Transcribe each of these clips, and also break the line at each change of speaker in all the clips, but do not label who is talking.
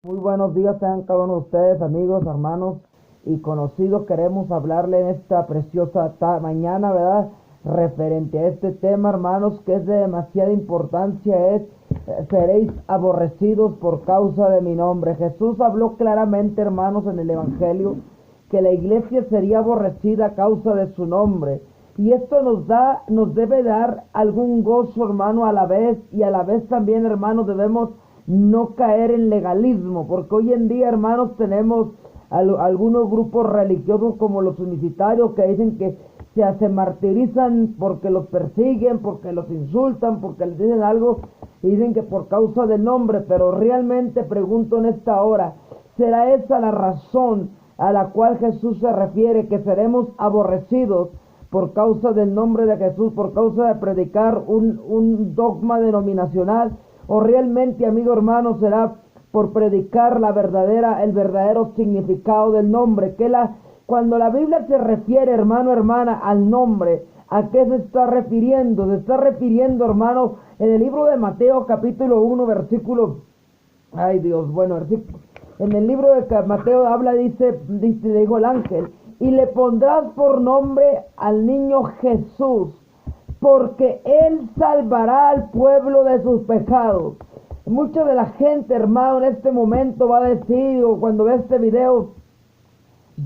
Muy buenos días tengan cada uno de ustedes, amigos, hermanos y conocidos. Queremos hablarle en esta preciosa mañana, ¿verdad? Referente a este tema, hermanos, que es de demasiada importancia, seréis aborrecidos por causa de mi nombre. Jesús habló claramente, hermanos, en el Evangelio, que la iglesia sería aborrecida a causa de su nombre. Y esto nos debe dar algún gozo, hermano, a la vez, y a la vez también, hermanos, debemos no caer en legalismo, porque hoy en día, hermanos, tenemos algunos grupos religiosos como los unitarios que dicen que se martirizan porque los persiguen, porque los insultan, porque les dicen algo y dicen que por causa del nombre. Pero realmente pregunto en esta hora, ¿será esa la razón a la cual Jesús se refiere, que seremos aborrecidos por causa del nombre de Jesús, por causa de predicar un dogma denominacional? O realmente, amigo hermano, será por predicar el verdadero significado del nombre. Cuando la Biblia se refiere, hermano, hermana, al nombre, ¿a qué se está refiriendo? Se está refiriendo, hermano, en el libro de Mateo capítulo 1, versículo, ay Dios, bueno, en el libro de Mateo habla, le dijo el ángel, y le pondrás por nombre al niño Jesús, porque él salvará al pueblo de sus pecados. Mucha de la gente, hermano, en este momento va a decir, o cuando ve este video,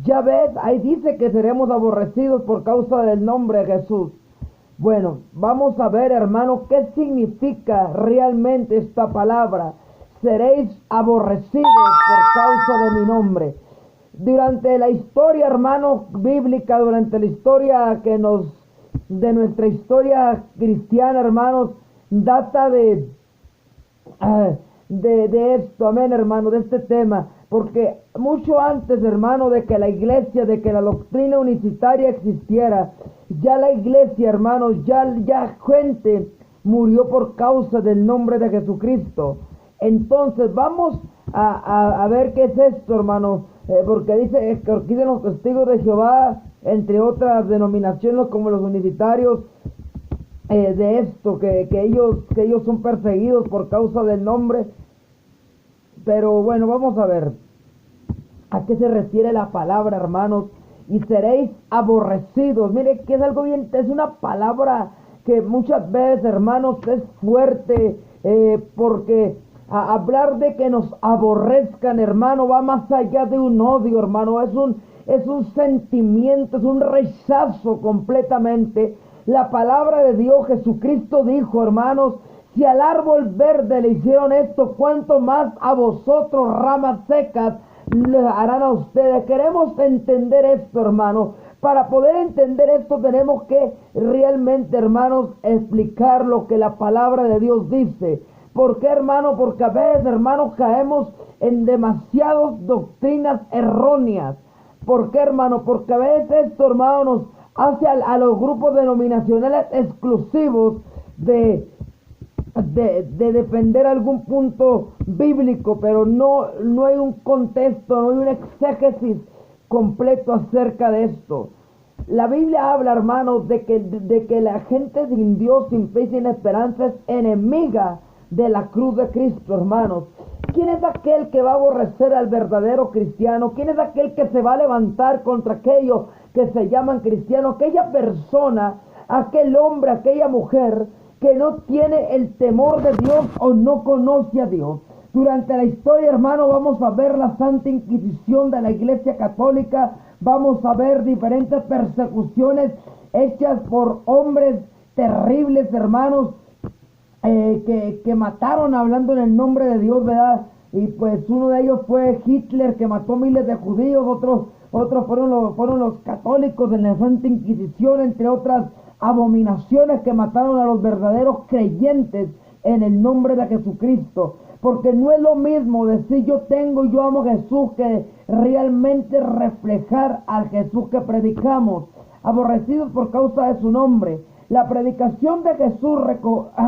ya ves, ahí dice que seremos aborrecidos por causa del nombre de Jesús. Bueno, vamos a ver, hermano, qué significa realmente esta palabra. Seréis aborrecidos por causa de mi nombre. Durante la historia, hermano, bíblica, durante la historia de nuestra historia cristiana, hermanos, data de esto, amén, hermano, de este tema, porque mucho antes, hermano, de que la iglesia, de que la doctrina unicitaria existiera, ya la iglesia, hermanos, ya gente murió por causa del nombre de Jesucristo. Entonces vamos a ver qué es esto, hermano, porque dice que aquí de los testigos de Jehová, entre otras denominaciones como los unitarios, de esto, que ellos son perseguidos por causa del nombre. Pero bueno, vamos a ver a qué se refiere la palabra, hermanos. Y seréis aborrecidos. Mire que es algo bien, es una palabra que muchas veces, hermanos, es fuerte, porque hablar de que nos aborrezcan, hermano, va más allá de un odio, hermano. Es un sentimiento, es un rechazo completamente. La palabra de Dios, Jesucristo dijo, hermanos, si al árbol verde le hicieron esto, ¿cuánto más a vosotros, ramas secas, le harán a ustedes? Queremos entender esto, hermano. Para poder entender esto tenemos que realmente, hermanos, explicar lo que la palabra de Dios dice. ¿Por qué, hermano? Porque a veces, hermanos, caemos en demasiadas doctrinas erróneas. ¿Por qué, hermano? Porque a veces esto, hermano, nos hace a los grupos denominacionales exclusivos de defender algún punto bíblico, pero no hay un contexto, no hay un exégesis completo acerca de esto. La Biblia habla, hermanos, de que la gente sin Dios, sin fe y sin esperanza es enemiga de la cruz de Cristo, hermanos. ¿Quién es aquel que va a aborrecer al verdadero cristiano? ¿Quién es aquel que se va a levantar contra aquellos que se llaman cristianos? Aquella persona, aquel hombre, aquella mujer que no tiene el temor de Dios o no conoce a Dios. Durante la historia, hermano, vamos a ver la Santa Inquisición de la Iglesia Católica. Vamos a ver diferentes persecuciones hechas por hombres terribles, hermanos, que mataron hablando en el nombre de Dios, ¿verdad? Y pues uno de ellos fue Hitler, que mató miles de judíos. Otros fueron los católicos en la Santa Inquisición, entre otras abominaciones, que mataron a los verdaderos creyentes en el nombre de Jesucristo. Porque no es lo mismo decir yo amo a Jesús, que realmente reflejar al Jesús que predicamos, aborrecidos por causa de su nombre. La predicación de Jesús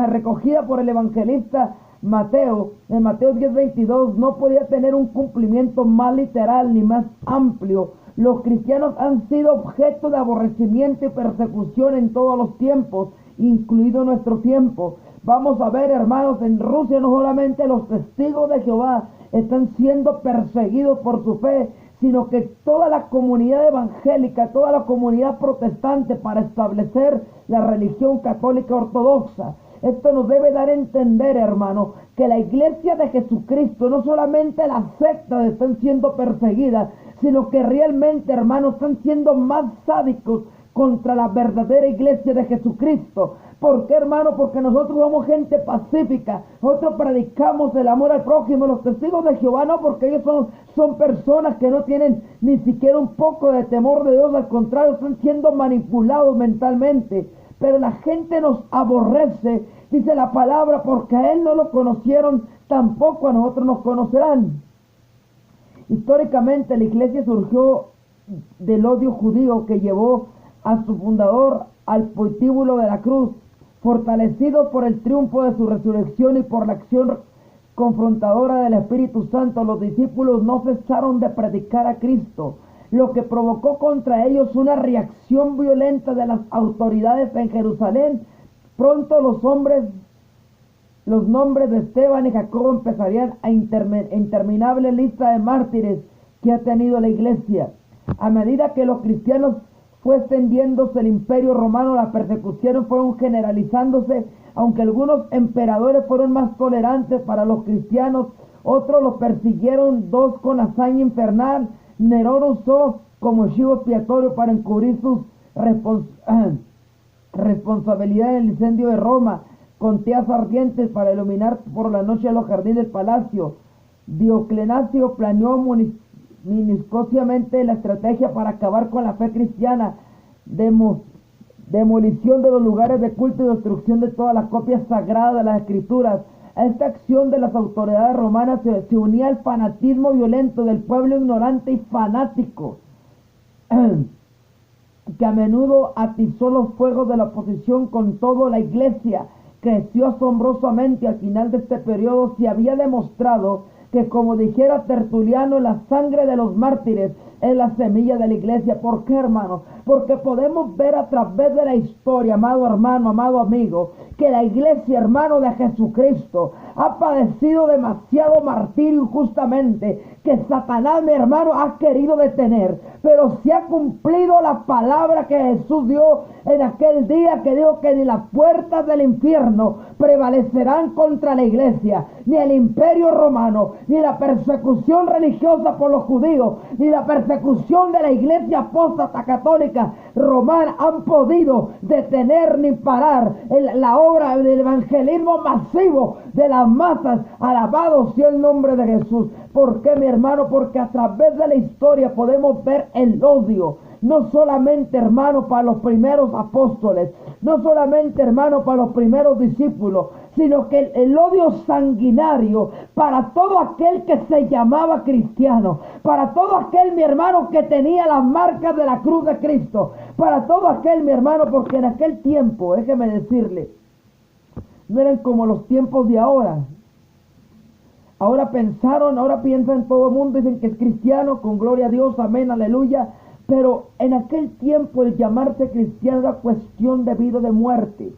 recogida por el evangelista Mateo, en Mateo 10:22, no podía tener un cumplimiento más literal ni más amplio. Los cristianos han sido objeto de aborrecimiento y persecución en todos los tiempos, incluido nuestro tiempo. Vamos a ver, hermanos, en Rusia no solamente los testigos de Jehová están siendo perseguidos por su fe, sino que toda la comunidad evangélica, toda la comunidad protestante para establecer la religión católica ortodoxa. Esto nos debe dar a entender, hermano, que la iglesia de Jesucristo, no solamente las sectas están siendo perseguidas, sino que realmente, hermano, están siendo más sádicos contra la verdadera iglesia de Jesucristo. ¿Por qué, hermano? Porque nosotros somos gente pacífica, nosotros predicamos el amor al prójimo. Los testigos de Jehová no, porque ellos son personas que no tienen ni siquiera un poco de temor de Dios, al contrario, están siendo manipulados mentalmente. Pero la gente nos aborrece, dice la palabra, porque a Él no lo conocieron, tampoco a nosotros nos conocerán. Históricamente la iglesia surgió del odio judío que llevó a su fundador al patíbulo de la cruz. Fortalecidos por el triunfo de su resurrección y por la acción confrontadora del Espíritu Santo, los discípulos no cesaron de predicar a Cristo, lo que provocó contra ellos una reacción violenta de las autoridades en Jerusalén. Pronto los nombres de Esteban y Jacobo empezarían a interminable lista de mártires que ha tenido la iglesia. A medida que los cristianos fue extendiéndose el imperio romano, las persecuciones fueron generalizándose. Aunque algunos emperadores fueron más tolerantes para los cristianos, otros los persiguieron, dos con hazaña infernal. Nerón usó como chivo expiatorio para encubrir sus responsabilidades en el incendio de Roma, con teas ardientes para iluminar por la noche los jardines del palacio. Diocleciano planeó minuciosamente la estrategia para acabar con la fe cristiana, demolición de los lugares de culto y destrucción de todas las copias sagradas de las escrituras. A esta acción de las autoridades romanas se unía el fanatismo violento del pueblo ignorante y fanático, que a menudo atizó los fuegos de la oposición. Con todo, la iglesia creció asombrosamente. Al final de este periodo se había demostrado que, como dijera Tertuliano, la sangre de los mártires es la semilla de la iglesia. ¿Por qué, hermano? Porque podemos ver a través de la historia, amado hermano, amado amigo, que la iglesia, hermano, de Jesucristo ha padecido demasiado martirio injustamente, que Satanás, mi hermano, ha querido detener, pero se ha cumplido la palabra que Jesús dio en aquel día, que dijo que ni las puertas del infierno prevalecerán contra la iglesia, ni el imperio romano, ni la persecución religiosa por los judíos, ni la persecución de la iglesia apóstata católica romana han podido detener ni parar la obra del evangelismo masivo de las masas. Alabado sea el nombre de Jesús. ¿Por qué, mi hermano? Porque a través de la historia podemos ver el odio, no solamente, hermano, para los primeros apóstoles, no solamente, hermano, para los primeros discípulos, sino que el odio sanguinario para todo aquel que se llamaba cristiano, para todo aquel, mi hermano, que tenía las marcas de la cruz de Cristo, para todo aquel, mi hermano, porque en aquel tiempo, déjeme decirle, no eran como los tiempos de ahora. Ahora piensan todo el mundo, dicen que es cristiano, con gloria a Dios, amén, aleluya. Pero en aquel tiempo el llamarse cristiano era cuestión de vida o de muerte.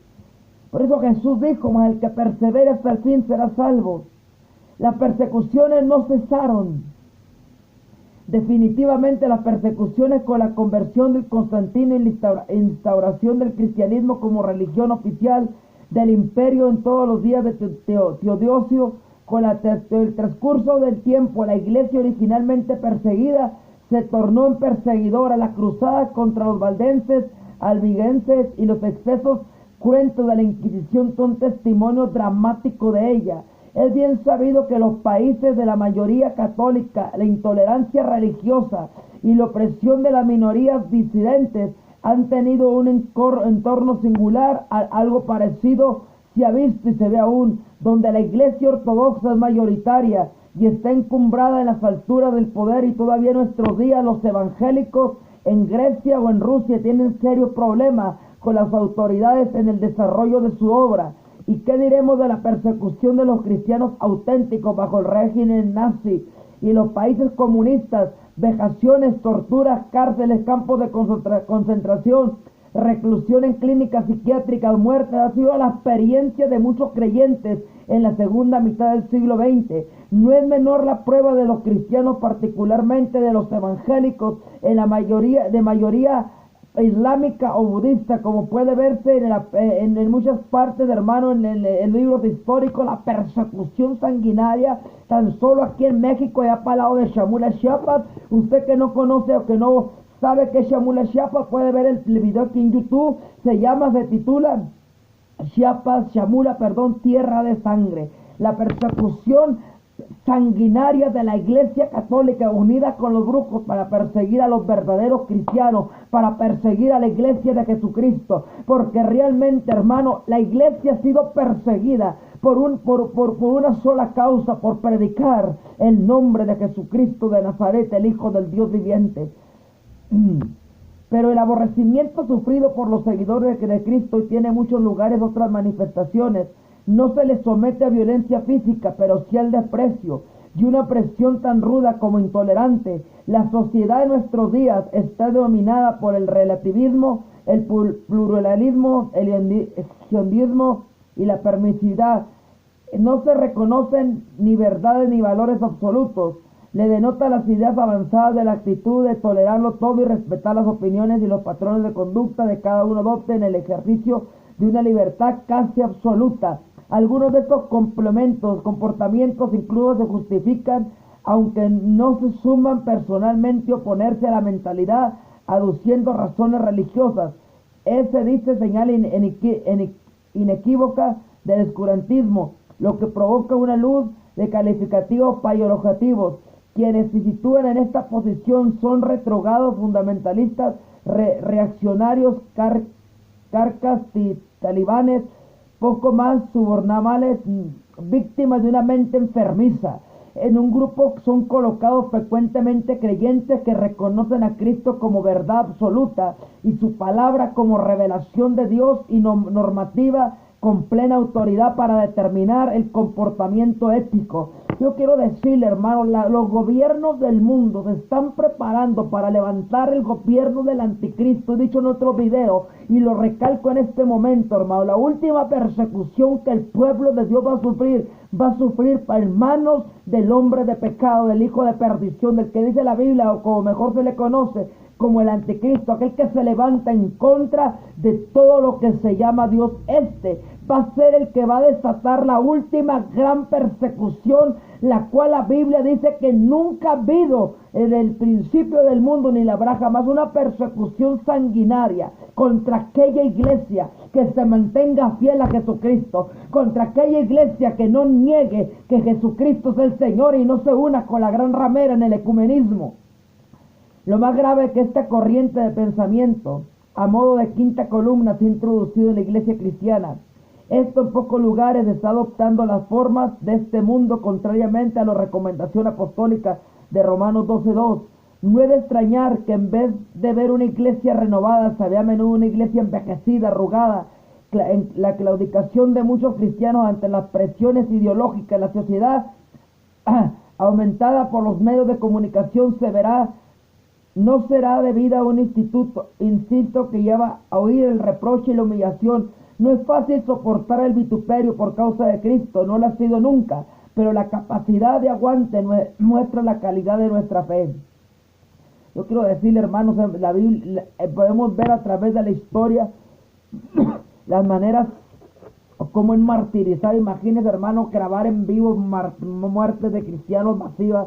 Por eso Jesús dijo: mas el que persevere hasta el fin será salvo. Las persecuciones no cesaron. Definitivamente las persecuciones con la conversión del Constantino y la instauración del cristianismo como religión oficial del imperio en todos los días de Teodosio. Con el transcurso del tiempo, la iglesia originalmente perseguida se tornó en perseguidora. Las cruzadas contra los valdenses, albigenses y los excesos cruentos de la Inquisición son testimonio dramático de ella. Es bien sabido que los países de la mayoría católica, la intolerancia religiosa y la opresión de las minorías disidentes han tenido un entorno singular. Algo parecido se ha visto y se ve aún, donde la iglesia ortodoxa es mayoritaria y está encumbrada en las alturas del poder, y todavía en nuestros días los evangélicos en Grecia o en Rusia tienen serios problemas con las autoridades en el desarrollo de su obra. ¿Y qué diremos de la persecución de los cristianos auténticos bajo el régimen nazi y los países comunistas? Vejaciones, torturas, cárceles, campos de concentración, reclusión en clínicas psiquiátricas, muertes, ha sido la experiencia de muchos creyentes en la segunda mitad del siglo XX. No es menor la prueba de los cristianos, particularmente de los evangélicos, en la mayoría islámica o budista, como puede verse en muchas partes, hermano, en libros históricos, la persecución sanguinaria, tan solo aquí en México, ya para el lado de Chamula, Chiapas. Usted que no conoce o que no sabe que es Chamula, Chiapas, puede ver el video aquí en YouTube. Se titula Chiapas, Chamula, tierra de sangre. La persecución sanguinaria de la Iglesia Católica unida con los brujos para perseguir a los verdaderos cristianos, para perseguir a la Iglesia de Jesucristo, porque realmente, hermano, la Iglesia ha sido perseguida por una sola causa, por predicar el nombre de Jesucristo de Nazaret, el Hijo del Dios viviente. Pero el aborrecimiento sufrido por los seguidores de Cristo, y tiene muchos lugares, otras manifestaciones, no se les somete a violencia física, pero sí al desprecio y una presión tan ruda como intolerante. La sociedad de nuestros días está dominada por el relativismo, el pluralismo, el hedionismo y la permisividad. No se reconocen ni verdades ni valores absolutos. Le denota las ideas avanzadas de la actitud de tolerarlo todo y respetar las opiniones y los patrones de conducta de cada uno adopte en el ejercicio de una libertad casi absoluta. Algunos de estos comportamientos incluso se justifican, aunque no se suman personalmente, oponerse a la mentalidad, aduciendo razones religiosas. Ese dice señal inequívoca del oscurantismo, lo que provoca una luz de calificativos peyorativos. Quienes se sitúan en esta posición son retrógrados, fundamentalistas, reaccionarios, carcas y talibanes, poco más subnormales, víctimas de una mente enfermiza. En un grupo son colocados frecuentemente creyentes que reconocen a Cristo como verdad absoluta y su palabra como revelación de Dios y normativa con plena autoridad para determinar el comportamiento ético. Yo quiero decirle, hermano, los gobiernos del mundo se están preparando para levantar el gobierno del anticristo. He dicho en otro video y lo recalco en este momento, hermano. La última persecución que el pueblo de Dios va a sufrir en manos del hombre de pecado, del hijo de perdición, del que dice la Biblia, o como mejor se le conoce, como el anticristo, aquel que se levanta en contra de todo lo que se llama Dios. Este va a ser el que va a desatar la última gran persecución, la cual la Biblia dice que nunca ha habido en el principio del mundo, ni la habrá jamás, una persecución sanguinaria contra aquella iglesia que se mantenga fiel a Jesucristo, contra aquella iglesia que no niegue que Jesucristo es el Señor y no se una con la gran ramera en el ecumenismo. Lo más grave es que esta corriente de pensamiento, a modo de quinta columna, se ha introducido en la iglesia cristiana. Esto en pocos lugares está adoptando las formas de este mundo, contrariamente a la recomendación apostólica de Romanos 12:2. No es de extrañar que en vez de ver una iglesia renovada, se vea a menudo una iglesia envejecida, arrugada. La claudicación de muchos cristianos ante las presiones ideológicas de la sociedad, aumentada por los medios de comunicación, no será debida a un instinto que lleva a oír el reproche y la humillación. No es fácil soportar el vituperio por causa de Cristo, no lo ha sido nunca, pero la capacidad de aguante muestra la calidad de nuestra fe. Yo quiero decirle, hermanos, la Biblia, podemos ver a través de la historia las maneras como en martirizar. Imagínense, hermanos, grabar en vivo muertes de cristianos masivas.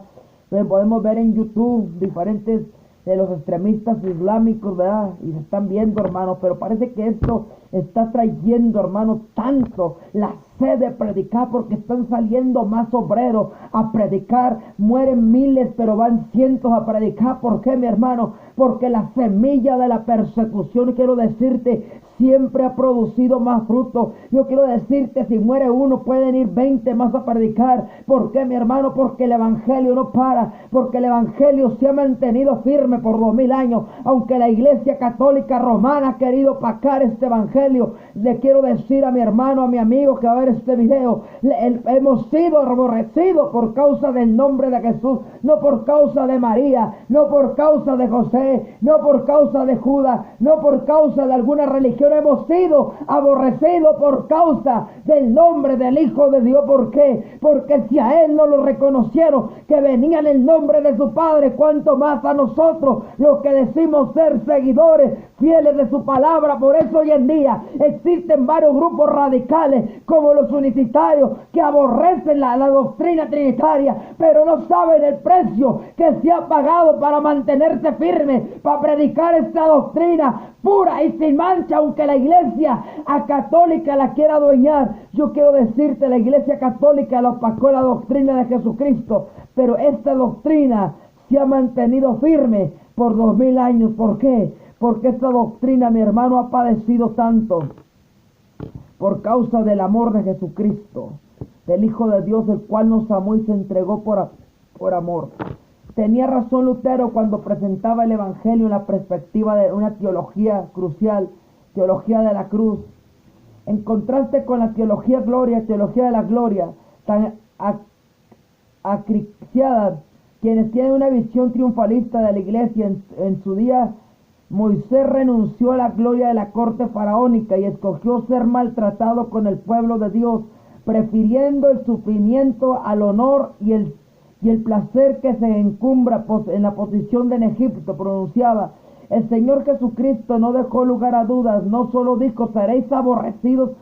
Podemos ver en YouTube diferentes de los extremistas islámicos, ¿verdad? Y se están viendo, hermanos, pero parece que esto está trayendo, hermanos, tanto la sed de predicar, porque están saliendo más obreros a predicar. Mueren miles, pero van cientos a predicar. ¿Por qué, mi hermano? Porque la semilla de la persecución, quiero decirte, siempre ha producido más fruto. Yo quiero decirte, si muere uno, pueden ir 20 más a predicar. ¿Por qué, mi hermano? Porque el evangelio no para, porque el evangelio se ha mantenido firme por 2000 años. Aunque la iglesia católica romana ha querido opacar este evangelio, le quiero decir a mi hermano, a mi amigo que va a ver este video. Hemos sido aborrecidos por causa del nombre de Jesús, no por causa de María, no por causa de José, no por causa de Judas, no por causa de alguna religión. Hemos sido aborrecidos por causa del nombre del Hijo de Dios. ¿Por qué? Porque si a Él no lo reconocieron, que venía en el nombre de su Padre, cuanto más a nosotros, los que decimos ser seguidores fieles de su palabra. Por eso hoy en día existen varios grupos radicales, como los unicitarios, que aborrecen la doctrina trinitaria, pero no saben el precio que se ha pagado para mantenerse firme, para predicar esta doctrina pura y sin mancha, aunque la iglesia católica la quiera adueñar. Yo quiero decirte, la iglesia católica lo opacó la doctrina de Jesucristo, pero esta doctrina se ha mantenido firme por 2000 años. ¿Por qué? Porque esta doctrina, mi hermano, ha padecido tanto por causa del amor de Jesucristo, del Hijo de Dios, el cual nos amó y se entregó por amor. Tenía razón Lutero cuando presentaba el Evangelio en la perspectiva de una teología crucial, teología de la cruz. En contraste con la teología de la gloria, tan acriciada, quienes tienen una visión triunfalista de la iglesia. En su día, Moisés renunció a la gloria de la corte faraónica y escogió ser maltratado con el pueblo de Dios, prefiriendo el sufrimiento al honor y el placer que se encumbra en la posición de en Egipto. Pronunciaba: el Señor Jesucristo no dejó lugar a dudas, no solo dijo: seréis aborrecidos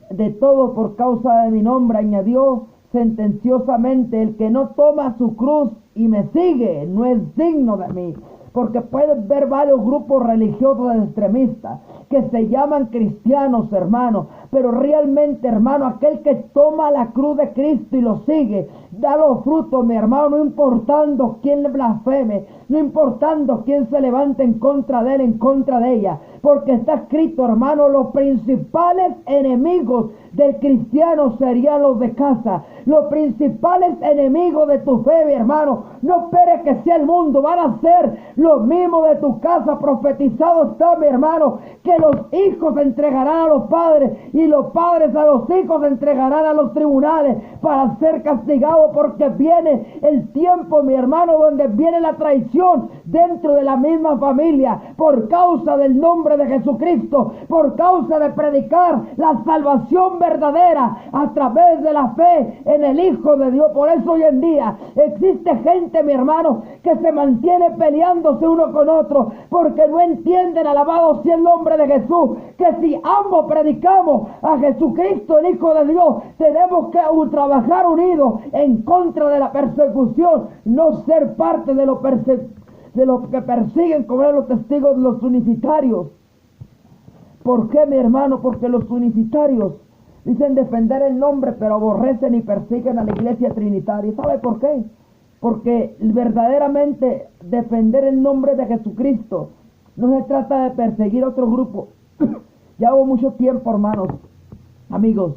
de todos por causa de mi nombre. Añadió sentenciosamente: el que no toma su cruz y me sigue no es digno de mí. Porque puedes ver varios grupos religiosos extremistas que se llaman cristianos, hermano, pero realmente, hermano, aquel que toma la cruz de Cristo y lo sigue, da los frutos, mi hermano, no importando quién le blasfeme, no importando quién se levante en contra de él, en contra de ella, porque está escrito, hermano, los principales enemigos del cristiano serían los de casa. Los principales enemigos de tu fe, mi hermano, no esperes que sea el mundo, van a ser los mismos de tu casa. Profetizado está, mi hermano, que los hijos entregarán a los padres y los padres a los hijos entregarán a los tribunales para ser castigados, porque viene el tiempo, mi hermano, donde viene la traición dentro de la misma familia por causa del nombre de Jesucristo, por causa de predicar la salvación verdadera a través de la fe en el Hijo de Dios. Por eso hoy en día existe gente, mi hermano, que se mantiene peleándose uno con otro, porque no entienden, alabado sea el nombre de Jesús, que si ambos predicamos a Jesucristo, el Hijo de Dios, tenemos que trabajar unidos en contra de la persecución, no ser parte de los que persiguen, como eran los testigos de los unicitarios. ¿Por qué, mi hermano? Porque los unicitarios dicen defender el nombre, pero aborrecen y persiguen a la iglesia trinitaria. ¿Sabe por qué? Porque verdaderamente defender el nombre de Jesucristo no se trata de perseguir a otro grupo. Ya hubo mucho tiempo, hermanos, amigos,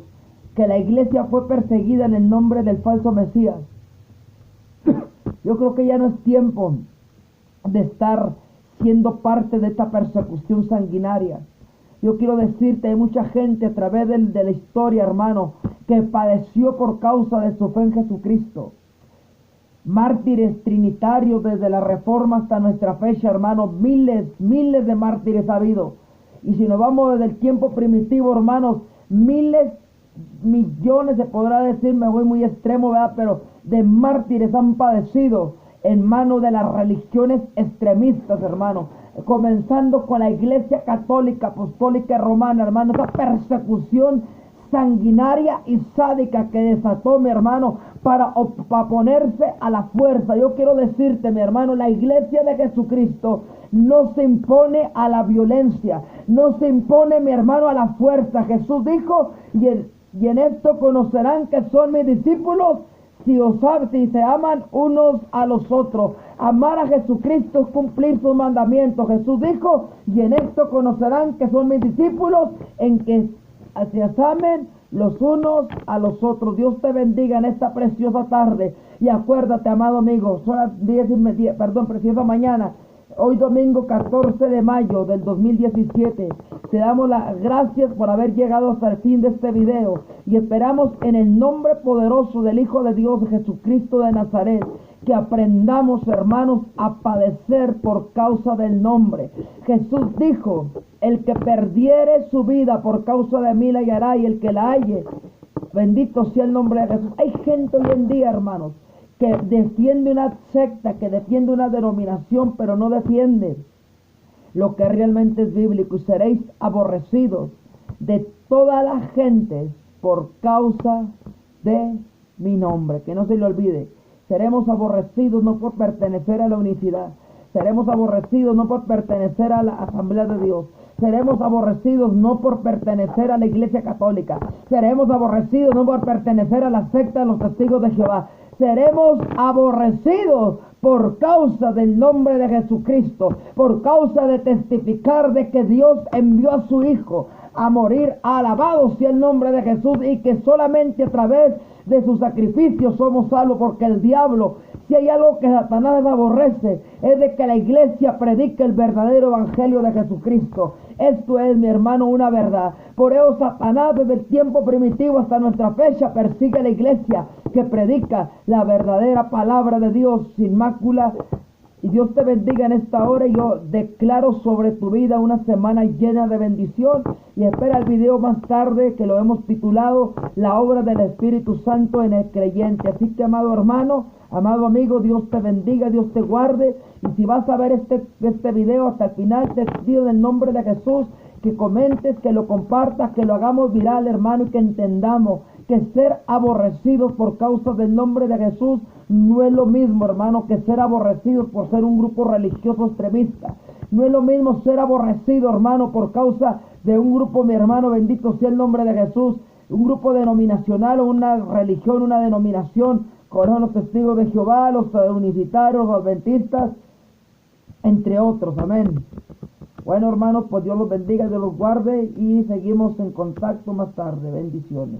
que la iglesia fue perseguida en el nombre del falso Mesías. Yo creo que ya no es tiempo de estar siendo parte de esta persecución sanguinaria. Yo quiero decirte, hay mucha gente a través de la historia, hermano, que padeció por causa de su fe en Jesucristo. Mártires trinitarios desde la Reforma hasta nuestra fecha, hermano, miles de mártires ha habido. Y si nos vamos desde el tiempo primitivo, hermanos, miles, millones, se podrá decir, me voy muy extremo, ¿verdad?, pero de mártires han padecido en manos de las religiones extremistas, hermano, comenzando con la Iglesia Católica, Apostólica y Romana, hermano, esa persecución sanguinaria y sádica que desató, mi hermano, para ponerse a la fuerza. Yo quiero decirte, mi hermano, la iglesia de Jesucristo no se impone a la violencia, no se impone, mi hermano, a la fuerza. Jesús dijo: y en esto conocerán que son mis discípulos, si se aman unos a los otros. Amar a Jesucristo es cumplir sus mandamientos. Jesús dijo: y en esto conocerán que son mis discípulos, en que se amen los unos a los otros. Dios te bendiga en esta preciosa tarde. Y acuérdate, amado amigo, son las preciosa mañana. Hoy domingo 14 de mayo del 2017, te damos las gracias por haber llegado hasta el fin de este video y esperamos en el nombre poderoso del Hijo de Dios, Jesucristo de Nazaret, que aprendamos, hermanos, a padecer por causa del nombre. Jesús dijo: el que perdiere su vida por causa de mí la hallará, y el que la halle, bendito sea el nombre de Jesús. Hay gente hoy en día, hermanos, que defiende una secta, que defiende una denominación, pero no defiende lo que realmente es bíblico. Y seréis aborrecidos de toda la gente por causa de mi nombre. Que no se le olvide. Seremos aborrecidos no por pertenecer a la unicidad. Seremos aborrecidos no por pertenecer a la Asamblea de Dios. Seremos aborrecidos no por pertenecer a la Iglesia Católica. Seremos aborrecidos no por pertenecer a la secta de los Testigos de Jehová. Seremos aborrecidos por causa del nombre de Jesucristo, por causa de testificar de que Dios envió a su Hijo a morir. Alabado sea el nombre de Jesús, y que solamente a través de su sacrificio somos salvos, porque el diablo, si hay algo que Satanás aborrece, es de que la iglesia predique el verdadero evangelio de Jesucristo. Esto es, mi hermano, una verdad. Por eso Satanás, desde el tiempo primitivo hasta nuestra fecha, persigue a la iglesia que predica la verdadera palabra de Dios sin mácula. Y Dios te bendiga en esta hora, y yo declaro sobre tu vida una semana llena de bendición. Y espera el video más tarde, que lo hemos titulado La obra del Espíritu Santo en el creyente. Así que, amado hermano, amado amigo, Dios te bendiga, Dios te guarde. Y si vas a ver este video hasta el final, te pido en el nombre de Jesús que comentes, que lo compartas, que lo hagamos viral, hermano, y que entendamos que ser aborrecidos por causa del nombre de Jesús no es lo mismo, hermano, que ser aborrecidos por ser un grupo religioso extremista. No es lo mismo ser aborrecido, hermano, por causa de un grupo, mi hermano, bendito sea el nombre de Jesús, un grupo denominacional o una religión, una denominación, como los Testigos de Jehová, los unitarios, los adventistas, entre otros. Amén. Bueno, hermanos, pues Dios los bendiga, Dios los guarde, y seguimos en contacto más tarde. Bendiciones.